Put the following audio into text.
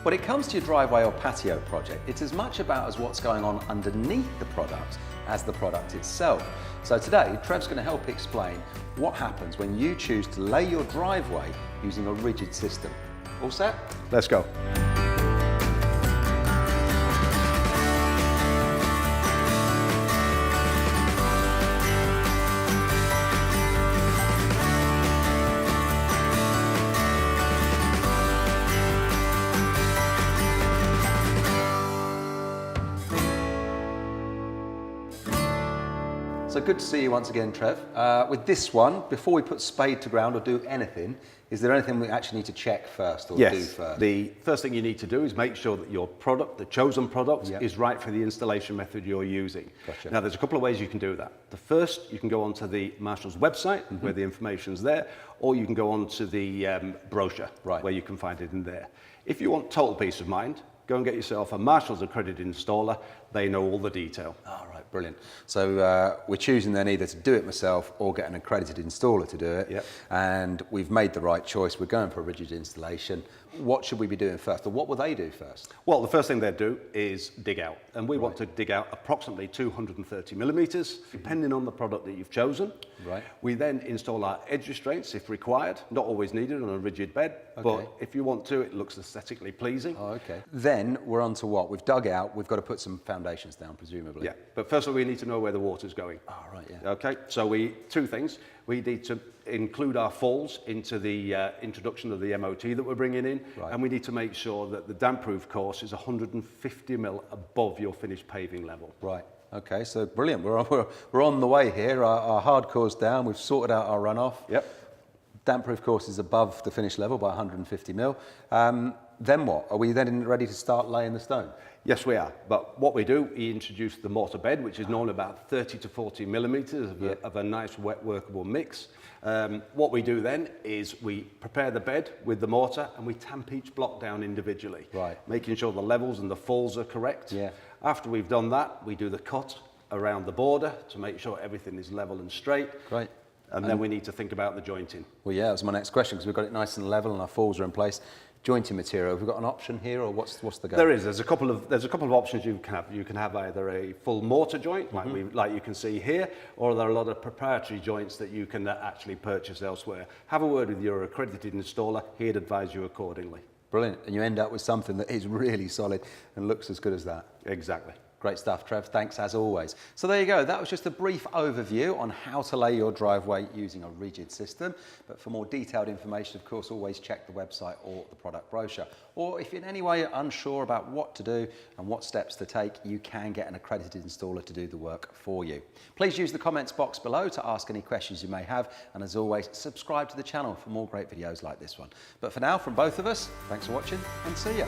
When it comes to your driveway or patio project, it's as much about as what's going on underneath the product as the product itself. So today, Trev's going to help explain what happens when you choose to lay your driveway using a rigid system. All set? Let's go. So good to see you once again, Trev. With this one, before we put spade to ground or do anything, is there anything we actually need to check first or do first? The first thing you need to do is make sure that your product, the chosen product, is right for the installation method you're using. Gotcha. Now, there's a couple of ways you can do that. The first, you can go onto the Marshall's website where the information's there, or you can go onto the brochure where you can find it in there. If you want total peace of mind, go and get yourself a Marshall's accredited installer. They know all the detail. All right, brilliant. So we're choosing then either to do it myself or get an accredited installer to do it. Yep. And we've made the right choice. We're going for a rigid installation. What should we be doing first, or what will they do first? Well, the first thing they'd do is dig out. And we want to dig out approximately 230 millimetres, depending on the product that you've chosen. Right. We then install our edge restraints if required, not always needed on a rigid bed, but if you want to, it looks aesthetically pleasing. Oh, okay. Then we're on to what? We've dug out, we've got to put some foundations down, presumably. Yeah, but first of all, we need to know where the water's going. Oh, right, yeah. Okay, so two things. We need to include our falls into the introduction of the MOT that we're bringing in, and we need to make sure that the damp-proof course is 150 mil above your finished paving level. Right. Okay, so brilliant. We're on the way here. Our hardcore's down. We've sorted out our runoff. Yep. Damp-proof course is above the finished level by 150 mil. Then what? Are we then ready to start laying the stone? Yes, we are. But what we do, we introduce the mortar bed, which is normally about 30 to 40 millimetres of a nice wet workable mix. What we do then is we prepare the bed with the mortar and we tamp each block down individually, making sure the levels and the falls are correct. Yeah. After we've done that, we do the cut around the border to make sure everything is level and straight. Great. And then we need to think about the jointing. Well, yeah, that was my next question, because we've got it nice and level and our falls are in place. Jointing material, have we got an option here, or what's the go? There is. There's a couple of options you can have. You can have either a full mortar joint, like you can see here, or there are a lot of proprietary joints that you can actually purchase elsewhere. Have a word with your accredited installer. He'd advise you accordingly. Brilliant. And you end up with something that is really solid and looks as good as that. Exactly. Great stuff, Trev. Thanks as always. So there you go. That was just a brief overview on how to lay your driveway using a rigid system. But for more detailed information, of course, always check the website or the product brochure. Or if in any way you're unsure about what to do and what steps to take, you can get an accredited installer to do the work for you. Please use the comments box below to ask any questions you may have. And as always, subscribe to the channel for more great videos like this one. But for now, from both of us, thanks for watching and see ya.